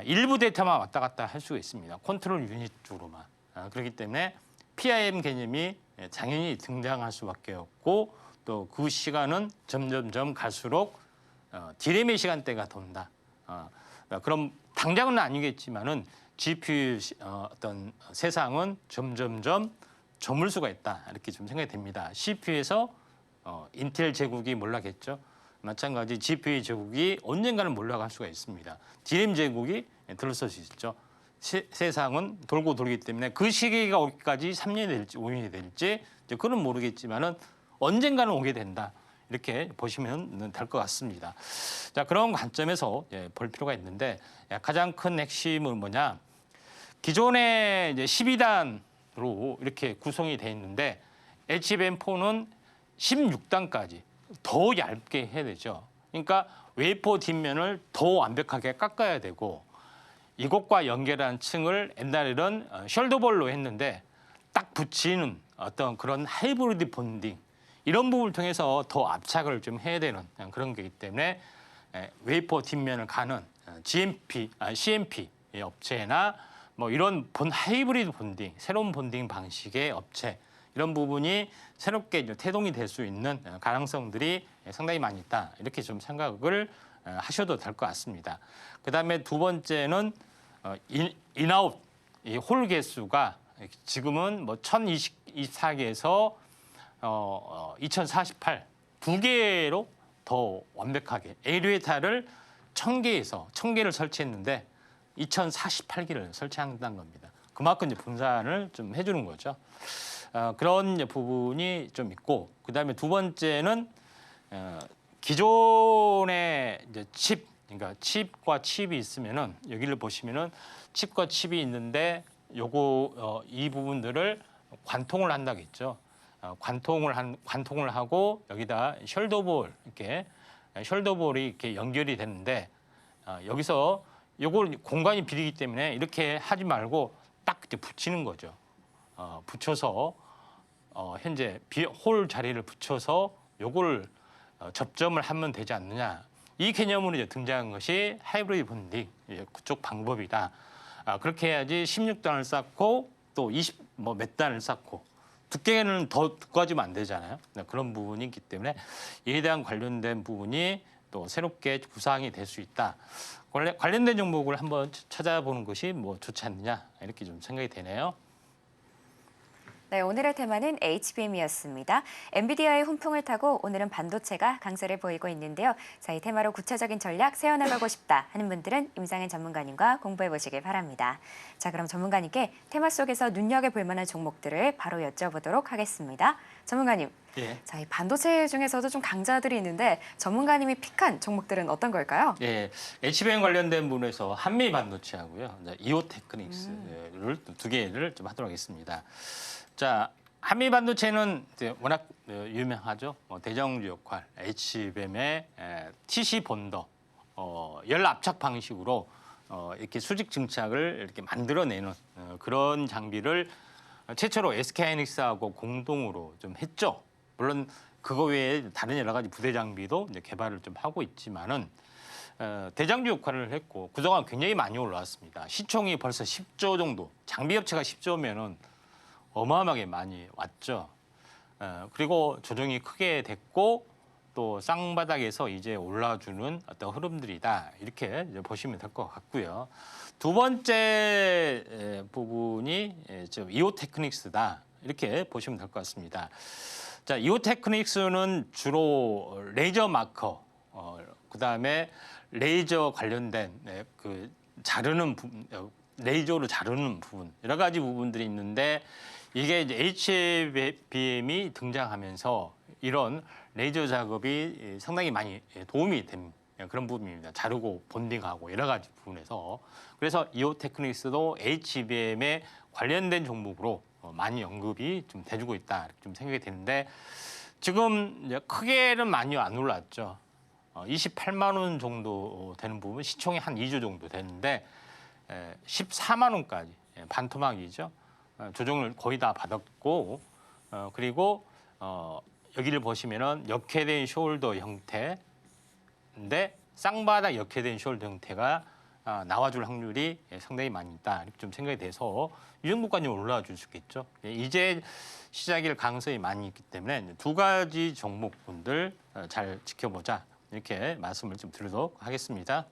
일부 데이터만 왔다 갔다 할 수가 있습니다. 컨트롤 유닛 쪽으로만. 그렇기 때문에 PIM 개념이 당연히 등장할 수밖에 없고 또 그 시간은 점점점 갈수록 D램의 시간대가 돈다. 그럼 당장은 아니겠지만은 GPU 어떤 세상은 점점점 저물 수가 있다. 이렇게 좀 생각이 됩니다. CPU에서 인텔 제국이 몰락했죠. 마찬가지 GPU 제국이 언젠가는 몰락할 수가 있습니다. D램 제국이 들어설 수 있죠. 세상은 돌고 돌기 때문에 그 시기가 오기까지 3년이 될지 5년이 될지 그건 모르겠지만은 언젠가는 오게 된다. 이렇게 보시면 될 것 같습니다. 자, 그런 관점에서 볼 필요가 있는데 가장 큰 핵심은 뭐냐? 기존에 이제 12단으로 이렇게 구성이 돼 있는데 HBM4는 16단까지 더 얇게 해야 되죠. 그러니까 웨이퍼 뒷면을 더 완벽하게 깎아야 되고 이것과 연결한 층을 옛날에는 숄더볼로 했는데 딱 붙이는 어떤 그런 하이브리드 본딩 이런 부분을 통해서 더 압착을 좀 해야 되는 그런 거기 때문에 웨이퍼 뒷면을 가는 CMP 업체나 뭐 이런 하이브리드 본딩, 새로운 본딩 방식의 업체 이런 부분이 새롭게 태동이 될 수 있는 가능성들이 상당히 많이 있다. 이렇게 좀 생각을 하셔도 될 것 같습니다. 그다음에 두 번째는 인아웃 이 홀 개수가 지금은 뭐 1024개에서 2048 두 개로 더 완벽하게 엘리베이터를 1000개를 설치했는데 2048개를 설치한다는 겁니다. 그만큼 이제 분산을 좀 해주는 거죠. 그런 이제 부분이 좀 있고 그다음에 두 번째는 기존의 이제 그러니까 칩과 칩이 있으면은 여기를 보시면은 칩과 칩이 있는데 이 부분들을 관통을 한다고 했죠. 관통을 하고 여기다 숄더볼 숄더볼이 이렇게 연결이 되는데 여기서 요걸 공간이 비리기 때문에 이렇게 하지 말고 딱 이렇게 붙이는 거죠. 붙여서 현재 홀 자리를 붙여서 요걸 접점을 하면 되지 않느냐. 이 개념으로 이제 등장한 것이 하이브리드 펀딩 그쪽 방법이다. 그렇게 해야지 16단을 쌓고 또 20 몇 단을 쌓고 두께는 더 두꺼워지면 안 되잖아요. 그런 부분이 있기 때문에 이에 대한 관련된 부분이 또 새롭게 구상이 될 수 있다. 관련된 종목을 한번 찾아보는 것이 뭐 좋지 않느냐 이렇게 좀 생각이 되네요. 네, 오늘의 테마는 HBM이었습니다. 엔비디아의 훈풍을 타고 오늘은 반도체가 강세를 보이고 있는데요. 자, 이 테마로 구체적인 전략 세워나가고 싶다 하는 분들은 임상현 전문가님과 공부해 보시길 바랍니다. 자, 그럼 전문가님께 테마 속에서 눈여겨볼 만한 종목들을 바로 여쭤보도록 하겠습니다. 전문가님, 예. 자, 이 반도체 중에서도 좀 강자들이 있는데 전문가님이 픽한 종목들은 어떤 걸까요? 예, HBM 관련된 부분에서 한미 반도체하고요, 이오테크닉스를 두 개를 좀 하도록 하겠습니다. 자, 한미 반도체는 이제 워낙 유명하죠. 대장주 역할, HBM의 TC 본더, 열 압착 방식으로 이렇게 수직 증착을 이렇게 만들어내는 그런 장비를 최초로 SK하이닉스하고 공동으로 좀 했죠. 물론 그거 외에 다른 여러 가지 부대 장비도 이제 개발을 좀 하고 있지만은 대장주 역할을 했고 그동안 굉장히 많이 올라왔습니다. 시총이 벌써 10조 정도, 장비 업체가 10조면은 어마어마하게 많이 왔죠. 그리고 조정이 크게 됐고 또 쌍바닥에서 이제 올라주는 어떤 흐름들이다. 이렇게 이제 보시면 될 것 같고요. 두 번째 부분이 이오테크닉스다. 이렇게 보시면 될 것 같습니다. 자, 이오테크닉스는 주로 레이저 마커, 그다음에 레이저 관련된 그 자르는 부분, 레이저로 자르는 부분, 여러 가지 부분들이 있는데 이게 이제 HBM이 등장하면서 이런 레이저 작업이 상당히 많이 도움이 된 그런 부분입니다. 자르고 본딩하고 여러 가지 부분에서. 그래서 이오테크닉스도 HBM에 관련된 종목으로 많이 언급이 좀 돼주고 있다 좀 생각이 되는데 지금 이제 크게는 많이 안 올랐죠. 28만 원 정도 되는 부분, 시총이 한 2조 정도 되는데 14만 원까지 반토막이죠. 조정을 거의 다 받았고 그리고 여기를 보시면은 역회된 숄더 형태인데 쌍바닥 역회된 숄더 형태가 나와줄 확률이 상당히 많이 있다 이렇게 좀 생각이 돼서 이 정도까지 올라와 줄 수 있겠죠. 이제 시작일 가능성이 많이 있기 때문에 두 가지 종목분들 잘 지켜보자 이렇게 말씀을 좀 드리도록 하겠습니다.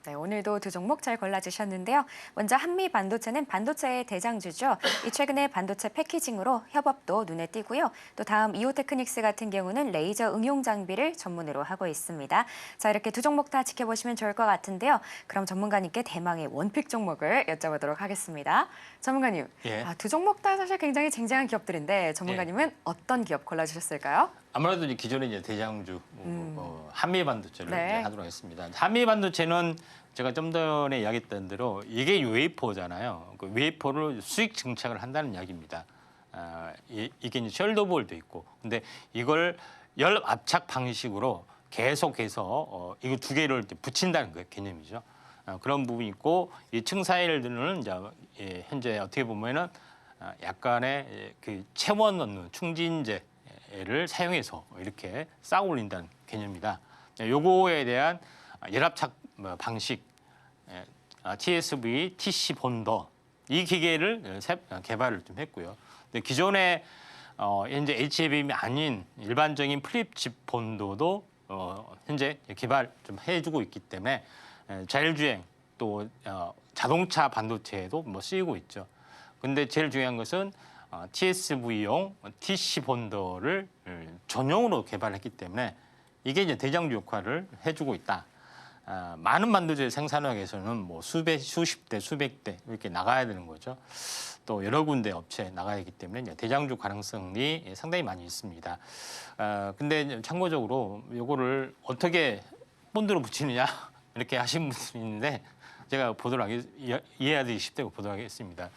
네, 오늘도 두 종목 잘 골라주셨는데요. 먼저 한미 반도체는 반도체의 대장주죠. 이 최근에 반도체 패키징으로 협업도 눈에 띄고요. 또 다음 이오테크닉스 같은 경우는 레이저 응용 장비를 전문으로 하고 있습니다. 자, 이렇게 두 종목 다 지켜보시면 좋을 것 같은데요. 그럼 전문가님께 대망의 원픽 종목을 여쭤보도록 하겠습니다. 전문가님, 예. 두 종목 다 사실 굉장히 쟁쟁한 기업들인데 전문가님은 어떤 기업 골라주셨을까요? 아무래도 이제 기존에 이제 대장주 한미 반도체를 네. 이제 하도록 하겠습니다. 한미 반도체는 제가 좀 전에 이야기했던 대로 이게 웨이퍼잖아요. 그 웨이퍼를 수익 증착을 한다는 이야기입니다. 이게 이제 셜더볼도 있고, 근데 이걸 열 압착 방식으로 계속해서 이거 두 개를 이제 붙인다는 그 개념이죠. 그런 부분이 있고 이 층사일들은 이제 현재 어떻게 보면은 약간의 그 체원 넣는 충진제를 사용해서 이렇게 쌓아 올린다는 개념입니다. 요거에 대한 열압착 방식 TSV, TC 본더 이 기계를 개발을 좀 했고요. 근데 기존에 현재 HBM이 아닌 일반적인 플립칩 본도도 현재 개발 좀 해주고 있기 때문에 자율주행 또 자동차 반도체에도 뭐 쓰이고 있죠. 근데 제일 중요한 것은 TSV용 TC 본더를 전용으로 개발했기 때문에 이게 이제 대장주 역할을 해주고 있다. 많은 반도체 생산하기 위해서는 뭐 수십 대, 수백 대 이렇게 나가야 되는 거죠. 또 여러 군데 업체 나가야 하기 때문에 이제 대장주 가능성이 상당히 많이 있습니다. 근데 참고적으로 이거를 어떻게 본드로 붙이느냐 이렇게 하신 분들이 있는데 제가 이해하기 쉽다고 보도록 하겠습니다.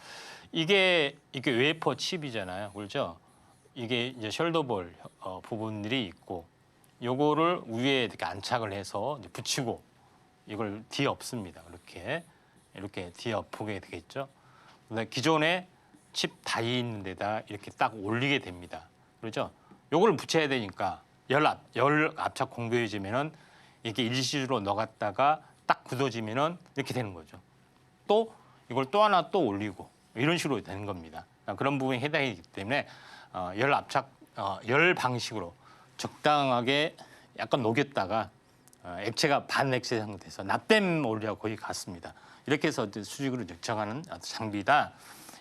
이게 웨이퍼 칩이잖아요, 그렇죠? 이게 이제 숄더볼 부분들이 있고, 요거를 위에 이렇게 안착을 해서 이제 붙이고, 이걸 뒤엎습니다. 이렇게 뒤엎게 되겠죠. 근데 기존에 칩 다이 있는 데다 이렇게 딱 올리게 됩니다. 그렇죠? 요걸 붙여야 되니까 열 압착 공고해지면은 이게 일시로 넣어갔다가 딱 굳어지면은 이렇게 되는 거죠. 또 이걸 또 하나 또 올리고 이런 식으로 되는 겁니다. 그런 부분이 해당이기 때문에 열 압착 열 방식으로 적당하게 약간 녹였다가 액체가 반액체 상태에서 납땜 원리와 거의 같습니다. 이렇게 해서 이제 수직으로 적정하는 장비다.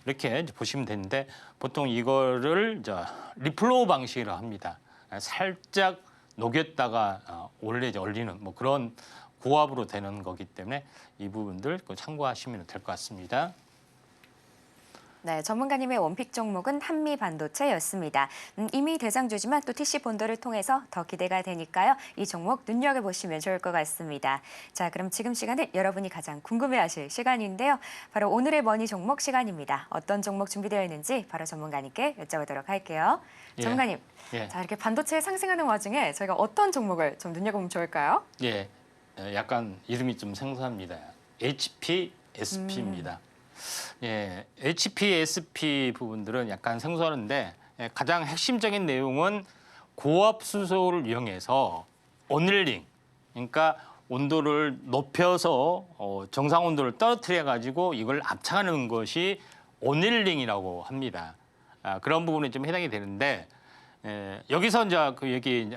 이렇게 이제 보시면 되는데 보통 이거를 리플로우 방식이라고 합니다. 살짝 녹였다가 올리는 뭐 그런 고압으로 되는 거기 때문에 이 부분들 참고하시면 될 것 같습니다. 네, 전문가님의 원픽 종목은 한미반도체였습니다. 이미 대장주지만 또 TC 본도를 통해서 더 기대가 되니까요. 이 종목 눈여겨보시면 좋을 것 같습니다. 자, 그럼 지금 시간은 여러분이 가장 궁금해하실 시간인데요. 바로 오늘의 머니 종목 시간입니다. 어떤 종목 준비되어 있는지 바로 전문가님께 여쭤보도록 할게요. 예. 전문가님, 예. 자 이렇게 반도체 상승하는 와중에 저희가 어떤 종목을 좀 눈여겨보면 좋을까요? 예, 약간 이름이 좀 생소합니다. HPSP입니다. 예, HPSP 부분들은 약간 생소하는데 가장 핵심적인 내용은 고압 수소를 이용해서 오닐링, 그러니까 온도를 높여서 정상 온도를 떨어뜨려 가지고 이걸 압착하는 것이 오닐링이라고 합니다. 그런 부분이 좀 해당이 되는데 여기서 이제 여기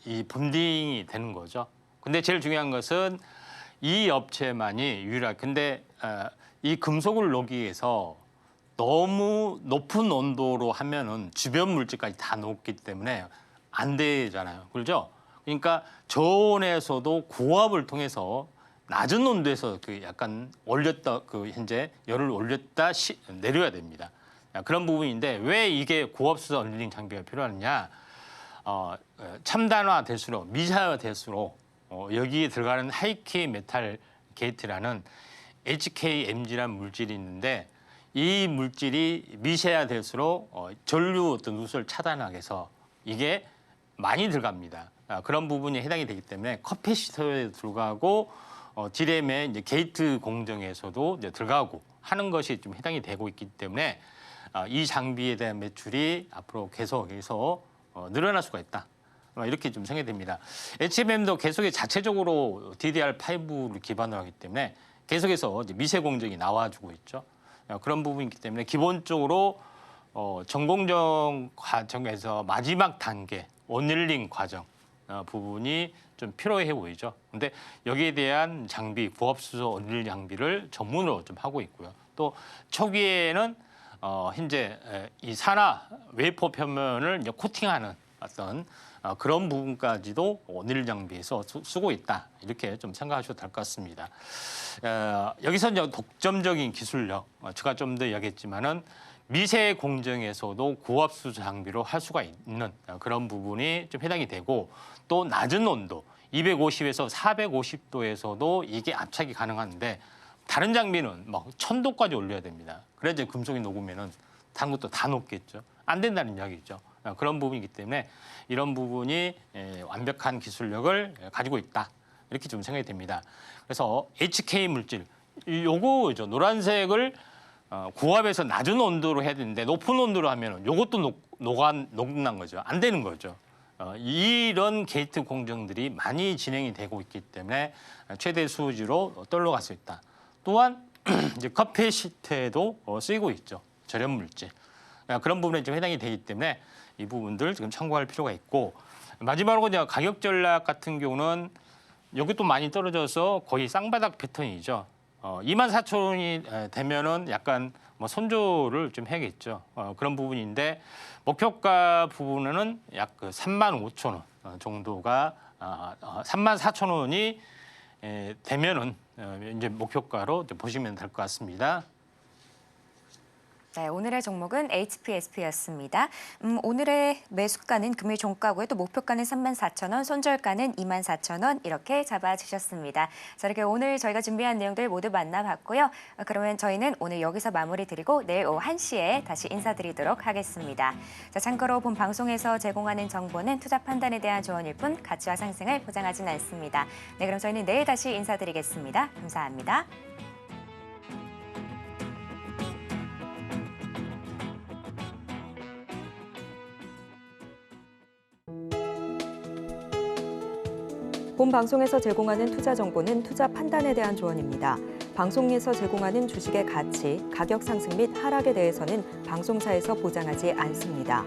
이 본딩이 되는 거죠. 근데 제일 중요한 것은 이 업체만이 유일하게 근데 이 금속을 녹이기 위해서 너무 높은 온도로 하면은 주변 물질까지 다 녹기 때문에 안 되잖아요. 그렇죠? 그러니까 저온에서도 고압을 통해서 낮은 온도에서 약간 올렸다 현재 열을 올렸다 내려야 됩니다. 그런 부분인데 왜 이게 고압수소 얼리링 장비가 필요하느냐? 첨단화 될수록 미세화 될수록 여기에 들어가는 하이키 메탈 게이트라는 HKMg라는 물질이 있는데 이 물질이 미세화 될수록 전류 어떤 누수를 차단하기 위해서 이게 많이 들어갑니다. 그런 부분이 해당이 되기 때문에 커패시터에 들어가고 디램의 이제 게이트 공정에서도 이제 들어가고 하는 것이 좀 해당이 되고 있기 때문에 이 장비에 대한 매출이 앞으로 계속해서 늘어날 수가 있다. 이렇게 좀 생각이 됩니다. HMM도 계속해 자체적으로 DDR5를 기반으로 하기 때문에 계속해서 이제 미세 공정이 나와주고 있죠. 그런 부분이기 때문에 기본적으로 전공정 과정에서 마지막 단계 오닐링 과정 부분이 좀 필요해 보이죠. 근데 여기에 대한 장비, 고압수소 오닐링 장비를 전문으로 좀 하고 있고요. 또 초기에는 현재 이 산화 웨이퍼 표면을 이제 코팅하는 어떤 그런 부분까지도 오닐 장비에서 쓰고 있다. 이렇게 좀 생각하셔도 될 것 같습니다. 여기서 이제 독점적인 기술력, 제가 좀 더 이야기했지만은 미세 공정에서도 고압수소 장비로 할 수가 있는 그런 부분이 좀 해당이 되고 또 낮은 온도 250에서 450도에서도 이게 압착이 가능한데 다른 장비는 막 1000도까지 올려야 됩니다. 그래야 이제 금속이 녹으면은 다른 것도 다 녹겠죠. 안 된다는 이야기죠. 그런 부분이기 때문에 이런 부분이 완벽한 기술력을 가지고 있다. 이렇게 좀 생각이 됩니다. 그래서 HK 물질, 요거죠. 노란색을 고압에서 낮은 온도로 해야 되는데 높은 온도로 하면 요것도 녹는 거죠. 안 되는 거죠. 이런 게이트 공정들이 많이 진행이 되고 있기 때문에 최대 수지로 떨어갈 수 있다. 또한 이제 커피시트에도 쓰이고 있죠. 절연 물질. 그런 부분에 좀 해당이 되기 때문에 이 부분들 지금 참고할 필요가 있고 마지막으로 이제 가격 전략 같은 경우는 여기 또 많이 떨어져서 거의 쌍바닥 패턴이죠. 24,000원이 되면은 약간 뭐 손절을 좀 해야겠죠. 그런 부분인데 목표가 부분은 약 35,000원 정도가 34,000원이 되면은 이제 목표가로 보시면 될 것 같습니다. 네, 오늘의 종목은 HPSP였습니다. 오늘의 매수가는 금일 종가고요. 또 목표가는 34,000원, 손절가는 24,000원 이렇게 잡아주셨습니다. 자, 이렇게 오늘 저희가 준비한 내용들 모두 만나봤고요. 그러면 저희는 오늘 여기서 마무리 드리고 내일 오후 1시에 다시 인사드리도록 하겠습니다. 자, 참고로 본 방송에서 제공하는 정보는 투자 판단에 대한 조언일 뿐 가치와 상승을 보장하진 않습니다. 네, 그럼 저희는 내일 다시 인사드리겠습니다. 감사합니다. 본 방송에서 제공하는 투자 정보는 투자 판단에 대한 조언입니다. 방송에서 제공하는 주식의 가치, 가격 상승 및 하락에 대해서는 방송사에서 보장하지 않습니다.